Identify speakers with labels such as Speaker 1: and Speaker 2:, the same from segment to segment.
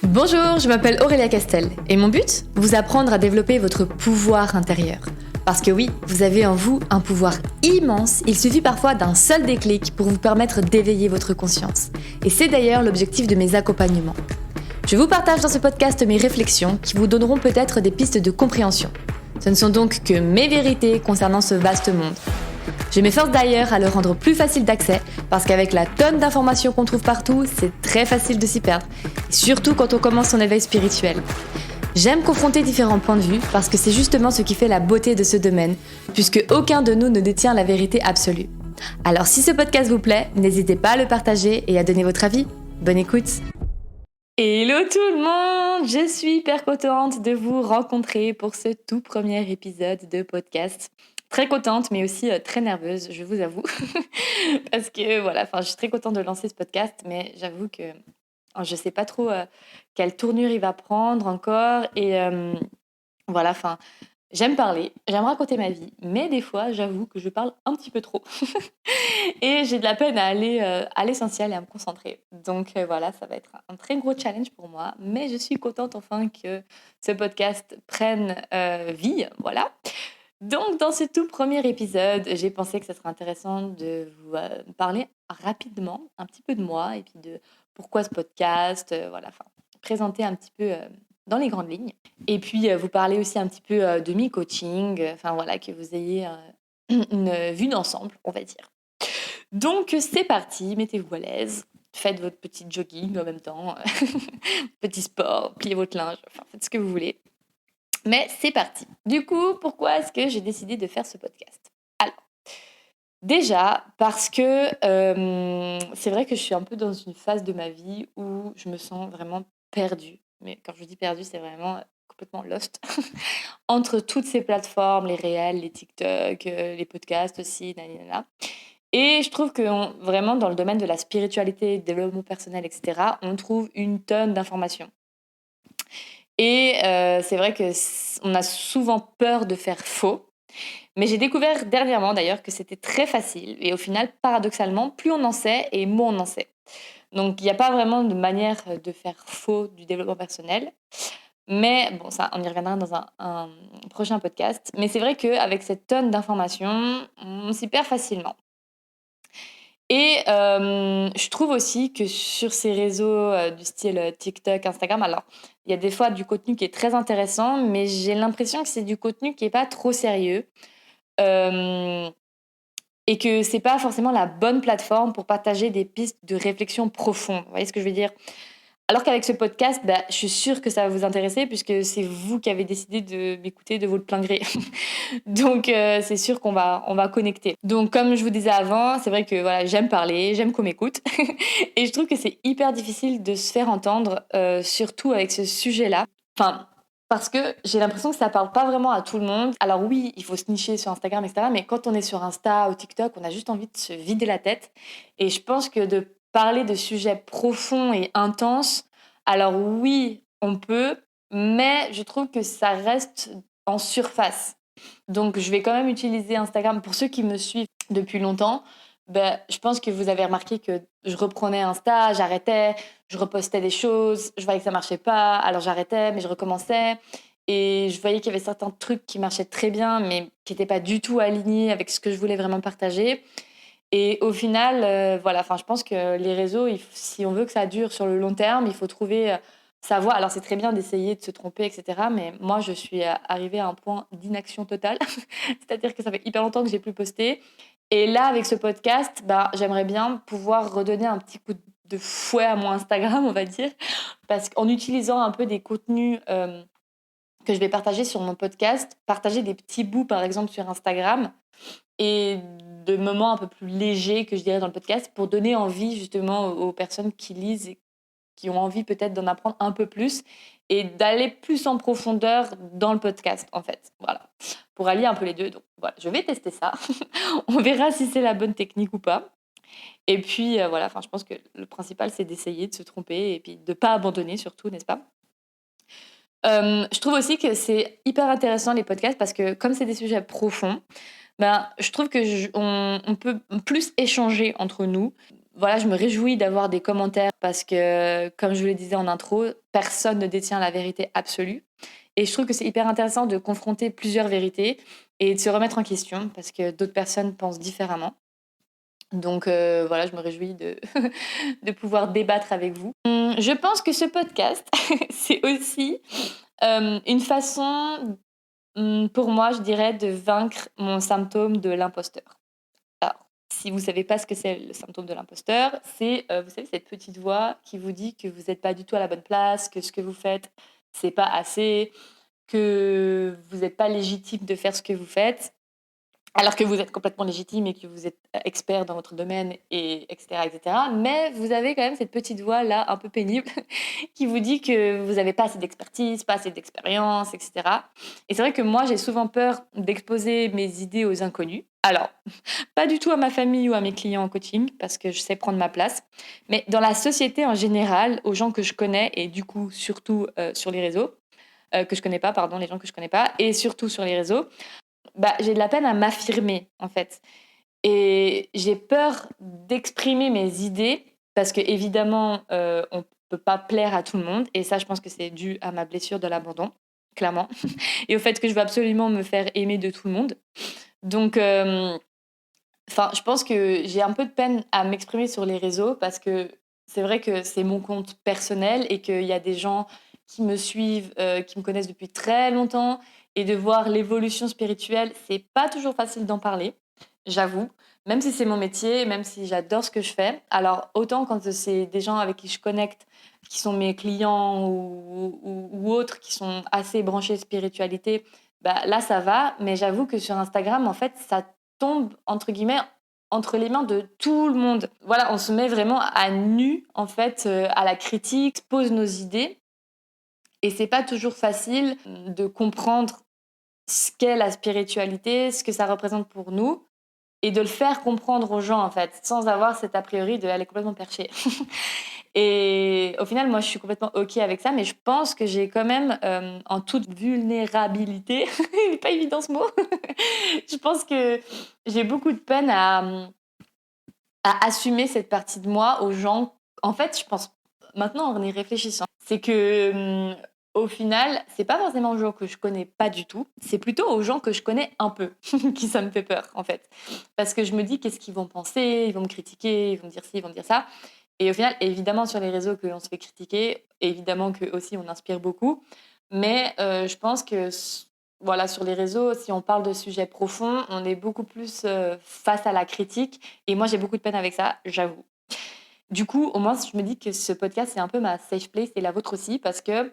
Speaker 1: Bonjour, je m'appelle Aurélia Castel et mon but, vous apprendre à développer votre pouvoir intérieur. Parce que oui, vous avez en vous un pouvoir immense, il suffit parfois d'un seul déclic pour vous permettre d'éveiller votre conscience. Et c'est d'ailleurs l'objectif de mes accompagnements. Je vous partage dans ce podcast mes réflexions qui vous donneront peut-être des pistes de compréhension. Ce ne sont donc que mes vérités concernant ce vaste monde. Je m'efforce d'ailleurs à le rendre plus facile d'accès parce qu'avec la tonne d'informations qu'on trouve partout, c'est très facile de s'y perdre, surtout quand on commence son éveil spirituel. J'aime confronter différents points de vue parce que c'est justement ce qui fait la beauté de ce domaine, puisque aucun de nous ne détient la vérité absolue. Alors si ce podcast vous plaît, n'hésitez pas à le partager et à donner votre avis. Bonne écoute! Hello tout le monde! Je suis hyper contente de vous rencontrer pour ce tout premier épisode de podcast. Très contente, mais aussi très nerveuse, je vous avoue. Parce que voilà, je suis très contente de lancer ce podcast, mais j'avoue que je ne sais pas trop quelle tournure il va prendre encore. Et voilà, j'aime parler, j'aime raconter ma vie, mais des fois, j'avoue que je parle un petit peu trop. Et j'ai de la peine à aller à l'essentiel et à me concentrer. Donc voilà, ça va être un très gros challenge pour moi, mais je suis contente enfin que ce podcast prenne vie, voilà. Donc, dans ce tout premier épisode, j'ai pensé que ce serait intéressant de vous parler rapidement un petit peu de moi et puis de pourquoi ce podcast, présenter un petit peu dans les grandes lignes. Et puis, vous parler aussi un petit peu de mes coachings, que vous ayez une vue d'ensemble, on va dire. Donc, c'est parti, mettez-vous à l'aise. Faites votre petit jogging en même temps, petit sport, pliez votre linge, faites ce que vous voulez. Mais c'est parti. Du coup, pourquoi est-ce que j'ai décidé de faire ce podcast ? Alors, déjà parce que c'est vrai que je suis un peu dans une phase de ma vie où je me sens vraiment perdue. Mais quand je dis perdue, c'est vraiment complètement lost. Entre toutes ces plateformes, les réels, les TikTok, les podcasts aussi, nanana. Et je trouve que vraiment dans le domaine de la spiritualité, développement personnel, etc., on trouve une tonne d'informations. Et c'est vrai qu'on a souvent peur de faire faux. Mais j'ai découvert dernièrement d'ailleurs que c'était très facile. Et au final, paradoxalement, plus on en sait et moins on en sait. Donc il n'y a pas vraiment de manière de faire faux du développement personnel. Mais bon, ça, on y reviendra dans un prochain podcast. Mais c'est vrai qu'avec cette tonne d'informations, on s'y perd facilement. Et je trouve aussi que sur ces réseaux du style TikTok, Instagram, alors il y a des fois du contenu qui est très intéressant, mais j'ai l'impression que c'est du contenu qui est pas trop sérieux, hem et que c'est pas forcément la bonne plateforme pour partager des pistes de réflexion profondes. Vous voyez ce que je veux dire? Alors qu'avec ce podcast, je suis sûre que ça va vous intéresser puisque c'est vous qui avez décidé de m'écouter de votre plein gré. Donc c'est sûr qu'on va connecter. Donc comme je vous disais avant, c'est vrai que voilà, j'aime parler, j'aime qu'on m'écoute et je trouve que c'est hyper difficile de se faire entendre, surtout avec ce sujet-là. Parce que j'ai l'impression que ça parle pas vraiment à tout le monde. Alors oui, il faut se nicher sur Instagram et cetera, mais quand on est sur Insta ou TikTok, on a juste envie de se vider la tête et je pense que de parler de sujets profonds et intenses, alors oui, on peut, mais je trouve que ça reste en surface. Donc, je vais quand même utiliser Instagram. Pour ceux qui me suivent depuis longtemps, je pense que vous avez remarqué que je reprenais Insta, j'arrêtais, je repostais des choses, je voyais que ça marchait pas, alors j'arrêtais, mais je recommençais. Et je voyais qu'il y avait certains trucs qui marchaient très bien, mais qui n'étaient pas du tout alignés avec ce que je voulais vraiment partager. Et au final, je pense que les réseaux, si on veut que ça dure sur le long terme, il faut trouver sa voie. Alors c'est très bien d'essayer de se tromper, etc. Mais moi, je suis arrivée à un point d'inaction totale. C'est-à-dire que ça fait hyper longtemps que j'ai plus posté. Et là, avec ce podcast, j'aimerais bien pouvoir redonner un petit coup de fouet à mon Instagram, on va dire, parce qu'en utilisant un peu des contenus que je vais partager sur mon podcast, partager des petits bouts, par exemple, sur Instagram, et de moments un peu plus légers que je dirais dans le podcast pour donner envie justement aux personnes qui lisent et qui ont envie peut-être d'en apprendre un peu plus et d'aller plus en profondeur dans le podcast en fait. Voilà, pour allier un peu les deux. Donc voilà, je vais tester ça. On verra si c'est la bonne technique ou pas. Et puis je pense que le principal c'est d'essayer, de se tromper et puis de pas abandonner surtout, n'est-ce pas? Je trouve aussi que c'est hyper intéressant les podcasts parce que comme c'est des sujets profonds, je trouve que on peut plus échanger entre nous. voilà, je me réjouis d'avoir des commentaires parce que, comme je vous le disais en intro, personne ne détient la vérité absolue. Et je trouve que c'est hyper intéressant de confronter plusieurs vérités et de se remettre en question parce que d'autres personnes pensent différemment. Donc voilà, je me réjouis de, de pouvoir débattre avec vous. Je pense que ce podcast, c'est aussi une façon, pour moi, je dirais, de vaincre mon symptôme de l'imposteur. Alors, si vous ne savez pas ce que c'est le symptôme de l'imposteur, c'est, vous savez, cette petite voix qui vous dit que vous n'êtes pas du tout à la bonne place, que ce que vous faites, c'est pas assez, que vous n'êtes pas légitime de faire ce que vous faites, alors que vous êtes complètement légitime et que vous êtes expert dans votre domaine, et etc., etc. Mais vous avez quand même cette petite voix-là, un peu pénible, qui vous dit que vous n'avez pas assez d'expertise, pas assez d'expérience, etc. Et c'est vrai que moi, j'ai souvent peur d'exposer mes idées aux inconnus. Alors, pas du tout à ma famille ou à mes clients en coaching, parce que je sais prendre ma place, mais dans la société en général, aux gens que je connais, et du coup, surtout sur les réseaux, que je connais pas, pardon, les gens que je connais pas, et surtout sur les réseaux, bah, j'ai de la peine à m'affirmer, en fait. Et j'ai peur d'exprimer mes idées parce que évidemment, on peut pas plaire à tout le monde et ça, je pense que c'est dû à ma blessure de l'abandon, clairement et au fait que je veux absolument me faire aimer de tout le monde. Donc enfin, je pense que j'ai un peu de peine à m'exprimer sur les réseaux parce que c'est vrai que c'est mon compte personnel et qu'il y a des gens qui me suivent, qui me connaissent depuis très longtemps et de voir l'évolution spirituelle, c'est pas toujours facile d'en parler, j'avoue. Même si c'est mon métier, même si j'adore ce que je fais. Alors, autant quand c'est des gens avec qui je connecte, qui sont mes clients ou autres, qui sont assez branchés spiritualité, bah, là, ça va. Mais j'avoue que sur Instagram, en fait, ça tombe, entre guillemets, entre les mains de tout le monde. Voilà, on se met vraiment à nu, en fait, à la critique, pose nos idées. Et c'est pas toujours facile de comprendre ce qu'est la spiritualité, ce que ça représente pour nous, et de le faire comprendre aux gens, en fait, sans avoir cet a priori de elle est complètement perchée. Et au final, moi, je suis complètement OK avec ça, mais je pense que j'ai quand même, en toute vulnérabilité, il est pas évident ce mot, je pense que j'ai beaucoup de peine à assumer cette partie de moi aux gens. En fait, je pense, maintenant en y réfléchissant, c'est que au final, c'est pas forcément aux gens que je connais pas du tout, c'est plutôt aux gens que je connais un peu qui ça me fait peur en fait. Parce que je me dis qu'est-ce qu'ils vont penser, ils vont me critiquer, ils vont me dire ci, ils vont me dire ça. Et au final, évidemment sur les réseaux qu'on se fait critiquer, évidemment que aussi on inspire beaucoup, mais je pense que voilà, sur les réseaux, si on parle de sujets profonds, on est beaucoup plus face à la critique. Et moi, j'ai beaucoup de peine avec ça, j'avoue. Du coup, au moins, je me dis que ce podcast, c'est un peu ma safe place et la vôtre aussi, parce que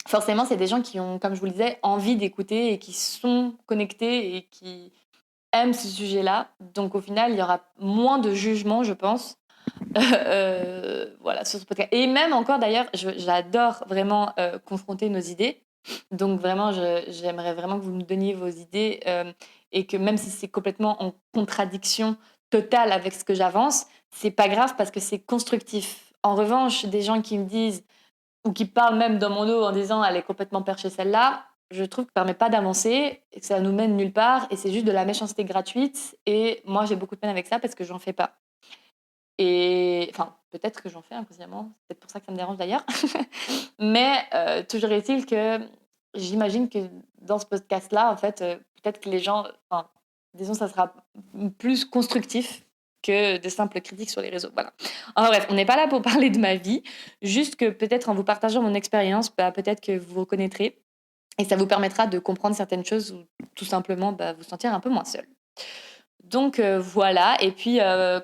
Speaker 1: forcément, c'est des gens qui ont, comme je vous le disais, envie d'écouter et qui sont connectés et qui aiment ce sujet-là. Donc, au final, il y aura moins de jugement, je pense, voilà, sur ce podcast. Et même encore, d'ailleurs, j'adore vraiment confronter nos idées. Donc, vraiment, j'aimerais vraiment que vous me donniez vos idées et que même si c'est complètement en contradiction totale avec ce que j'avance, c'est pas grave parce que c'est constructif. En revanche, des gens qui me disent ou qui parlent même dans mon dos en disant elle est complètement perchée celle-là, je trouve que ça permet pas d'avancer et que ça nous mène nulle part et c'est juste de la méchanceté gratuite. Et moi, j'ai beaucoup de peine avec ça parce que j'en fais pas. Et enfin, peut-être que j'en fais inconsciemment, c'est peut-être pour ça que ça me dérange d'ailleurs. Mais toujours est-il que j'imagine que dans ce podcast-là, en fait, peut-être que les gens, enfin, disons, ça sera plus constructif que de simples critiques sur les réseaux. Voilà. Enfin bref, on n'est pas là pour parler de ma vie, juste que peut-être en vous partageant mon expérience, bah, peut-être que vous vous reconnaîtrez et ça vous permettra de comprendre certaines choses ou tout simplement bah, vous sentir un peu moins seul. Donc voilà, et puis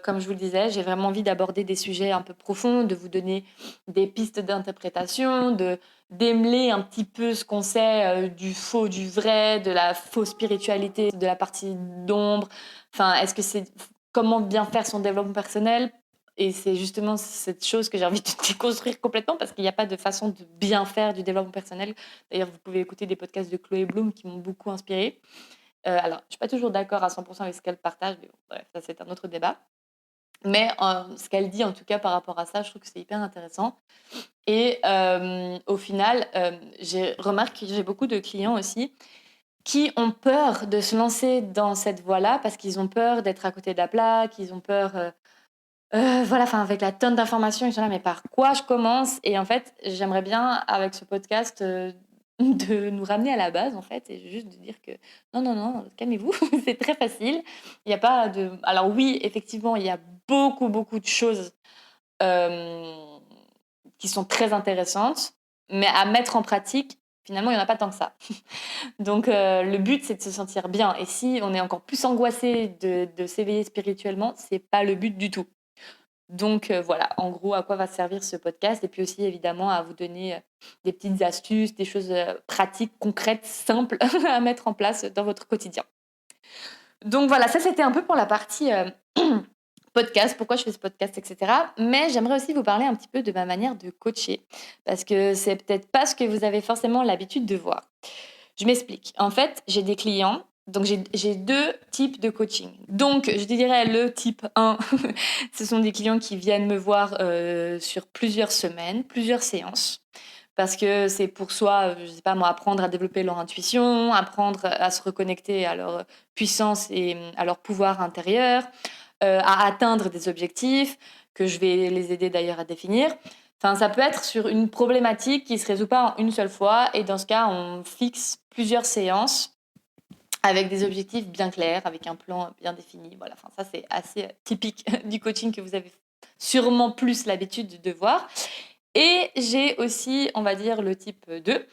Speaker 1: comme je vous le disais, j'ai vraiment envie d'aborder des sujets un peu profonds, de vous donner des pistes d'interprétation, de démêler un petit peu ce qu'on sait du faux, du vrai, de la fausse spiritualité, de la partie d'ombre. Enfin, est-ce que c'est comment bien faire son développement personnel? Et c'est justement cette chose que j'ai envie de déconstruire complètement parce qu'il n'y a pas de façon de bien faire du développement personnel. D'ailleurs, vous pouvez écouter des podcasts de Chloé Bloom qui m'ont beaucoup inspirée. Alors, je suis pas toujours d'accord à 100 avec ce qu'elle partage, mais bon, bref, ça, c'est un autre débat. Mais ce qu'elle dit, en tout cas, par rapport à ça, je trouve que c'est hyper intéressant. Et au final, j'ai remarqué que j'ai beaucoup de clients aussi qui ont peur de se lancer dans cette voie-là parce qu'ils ont peur d'être à côté de la plaque, ils ont peur, Voilà, enfin, avec la tonne d'informations, ils sont là: «Mais par quoi je commence?» Et en fait, j'aimerais bien, avec ce podcast, de nous ramener à la base, en fait, et juste de dire que non, non, non, calmez-vous, c'est très facile. Il y a pas de Alors oui, effectivement, il y a beaucoup, beaucoup de choses, hem, qui sont très intéressantes, mais à mettre en pratique, finalement, il y en a pas tant que ça. Donc le but, c'est de se sentir bien, et si on est encore plus angoissé de s'éveiller spirituellement, c'est pas le but du tout. Donc voilà, en gros, à quoi va servir ce podcast, et puis aussi évidemment à vous donner, des petites astuces, des choses, pratiques, concrètes, simples à mettre en place dans votre quotidien. Donc voilà, ça c'était un peu pour la partie, podcast, pourquoi je fais ce podcast et cetera. Mais j'aimerais aussi vous parler un petit peu de ma manière de coacher, parce que c'est peut-être pas ce que vous avez forcément l'habitude de voir. Je m'explique. En fait, j'ai des clients, donc j'ai 2 types de coaching. Donc je dirais le type 1, ce sont des clients qui viennent me voir, sur plusieurs semaines, plusieurs séances, parce que c'est pour soit, je sais pas moi, apprendre à développer leur intuition, apprendre à se reconnecter à leur puissance et à leur pouvoir intérieur, à atteindre des objectifs que je vais les aider d'ailleurs à définir. Enfin, ça peut être sur une problématique qui se résout pas en une seule fois, et dans ce cas, on fixe plusieurs séances avec des objectifs bien clairs, avec un plan bien défini. Voilà, enfin ça c'est assez typique du coaching que vous avez sûrement plus l'habitude de voir. Et j'ai aussi, on va dire, le type 2,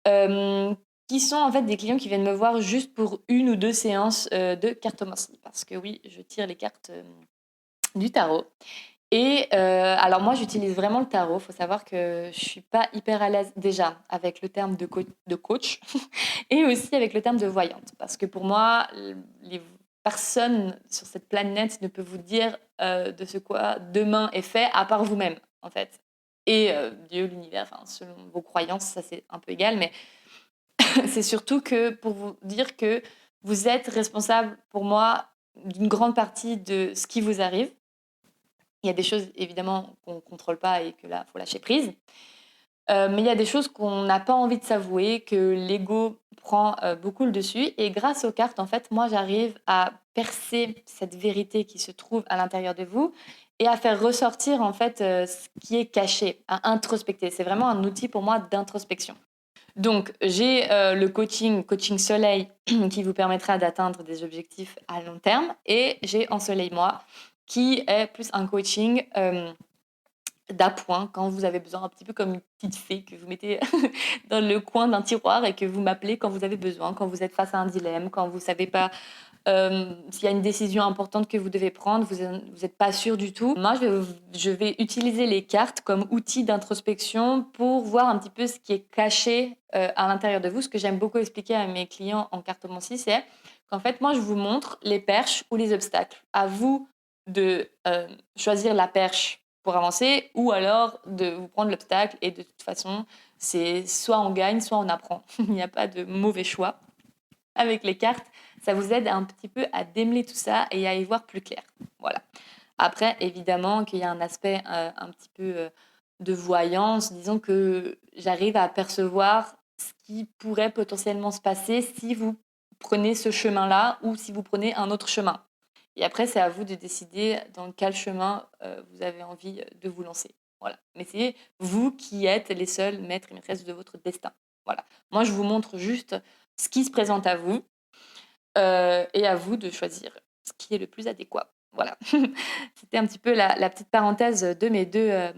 Speaker 1: hem, qui sont en fait des clients qui viennent me voir juste pour une ou 2 séances, de cartomancie. Parce que oui, je tire les cartes, du tarot. Et alors moi, j'utilise vraiment le tarot. Il faut savoir que je suis pas hyper à l'aise déjà avec le terme de coach et aussi avec le terme de voyante. Parce que pour moi, les personnes sur cette planète ne peuvent vous dire, de ce quoi demain est fait, à part vous-même, en fait. Et Dieu, l'univers, enfin selon vos croyances, ça c'est un peu égal, mais c'est surtout que pour vous dire que vous êtes responsable pour moi d'une grande partie de ce qui vous arrive. Il y a des choses évidemment qu'on ne contrôle pas et que là, il faut lâcher prise. Mais il y a des choses qu'on n'a pas envie de s'avouer, que l'ego prend, beaucoup le dessus, et grâce aux cartes, en fait, moi, j'arrive à percer cette vérité qui se trouve à l'intérieur de vous et à faire ressortir, en fait, ce qui est caché, à introspecter. C'est vraiment un outil pour moi d'introspection. Donc j'ai, le coaching soleil qui vous permettra d'atteindre des objectifs à long terme, et j'ai ensoleil moi qui est plus un coaching, d'appoint quand vous avez besoin, un petit peu comme une petite fée que vous mettez dans le coin d'un tiroir et que vous m'appelez quand vous avez besoin, quand vous êtes face à un dilemme, quand vous savez pas, s'il y a une décision importante que vous devez prendre, vous êtes pas sûr du tout. Moi, je vais utiliser les cartes comme outil d'introspection pour voir un petit peu ce qui est caché, à l'intérieur de vous. Ce que j'aime beaucoup expliquer à mes clients en cartomancie, c'est qu'en fait, moi, je vous montre les perches ou les obstacles. À vous de, choisir la perche pour avancer, ou alors de vous prendre l'obstacle, et de toute façon, c'est soit on gagne, soit on apprend. Il n'y a pas de mauvais choix. Avec les cartes, ça vous aide un petit peu à démêler tout ça et à y voir plus clair. Voilà. Après, évidemment qu'il y a un aspect, un petit peu, de voyance. Disons que j'arrive à percevoir ce qui pourrait potentiellement se passer si vous prenez ce chemin-là ou si vous prenez un autre chemin. Et après, c'est à vous de décider dans quel chemin, vous avez envie, de vous lancer. Voilà. Mais c'est vous qui êtes les seuls maîtres et maîtresses de votre destin. Voilà. Moi, je vous montre juste ce qui se présente à vous, et à vous de choisir ce qui est le plus adéquat. Voilà. C'était un petit peu la petite parenthèse de mes 2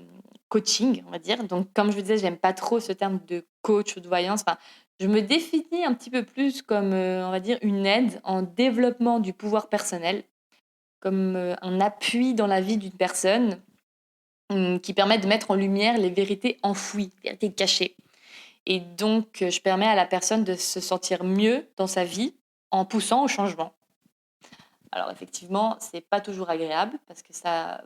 Speaker 1: coachings, on va dire. Donc comme je vous disais, j'aime pas trop ce terme de coach ou de voyance. Enfin, je me définis un petit peu plus comme, on va dire, une aide en développement du pouvoir personnel, comme, un appui dans la vie d'une personne, qui permet de mettre en lumière les vérités enfouies, les vérités cachées. Et donc, je permets à la personne de se sentir mieux dans sa vie en poussant au changement. Alors effectivement, c'est pas toujours agréable parce que ça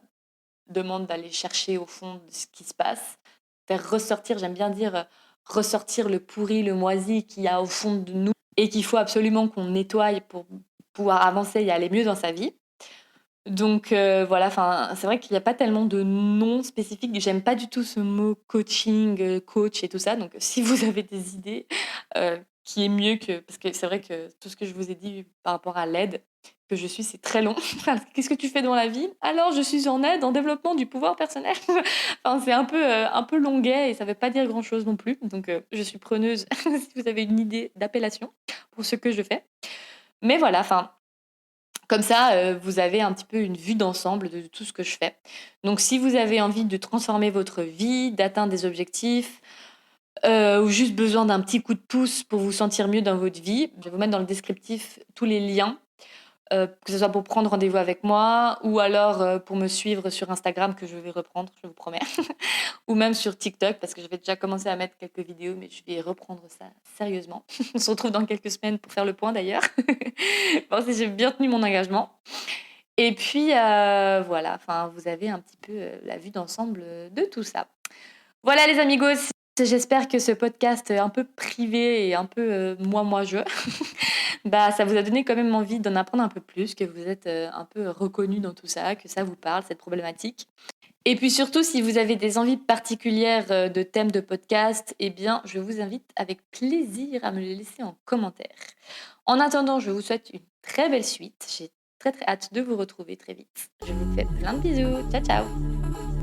Speaker 1: demande d'aller chercher au fond de ce qui se passe, faire ressortir, j'aime bien dire, ressortir le pourri, le moisi qu'il y a au fond de nous et qu'il faut absolument qu'on nettoie pour pouvoir avancer et aller mieux dans sa vie. Donc voilà, enfin, c'est vrai qu'il y a pas tellement de noms spécifiques. J'aime pas du tout ce mot coaching, coach et tout ça. Donc si vous avez des idées, qui est mieux que... Parce que c'est vrai que tout ce que je vous ai dit par rapport à l'aide que je suis, c'est très long. Qu'est-ce que tu fais dans la vie? Alors, je suis en aide, en développement du pouvoir personnel. Enfin, c'est un peu longuet et ça veut pas dire grand-chose non plus. Donc, je suis preneuse si vous avez une idée d'appellation pour ce que je fais. Mais voilà, enfin, comme ça, vous avez un petit peu une vue d'ensemble de tout ce que je fais. Donc, si vous avez envie de transformer votre vie, d'atteindre des objectifs, ou juste besoin d'un petit coup de pouce pour vous sentir mieux dans votre vie, je vais vous mettre dans le descriptif tous les liens, que ce soit pour prendre rendez-vous avec moi ou alors pour me suivre sur Instagram que je vais reprendre, je vous promets, ou même sur TikTok parce que je vais déjà commencer à mettre quelques vidéos, mais je vais reprendre ça sérieusement. On se retrouve dans quelques semaines pour faire le point d'ailleurs. Voir si j'ai bien tenu mon engagement. Et puis voilà, enfin vous avez un petit peu la vue d'ensemble de tout ça. Voilà les amigos, j'espère que ce podcast un peu privé et un peu je, bah, ça vous a donné quand même envie d'en apprendre un peu plus, que vous êtes un peu reconnu dans tout ça, que ça vous parle, cette problématique. Et puis surtout, si vous avez des envies particulières de thèmes de podcast, eh bien, je vous invite avec plaisir à me les laisser en commentaire. En attendant, je vous souhaite une très belle suite. J'ai très très hâte de vous retrouver très vite. Je vous fais plein de bisous. Ciao ciao.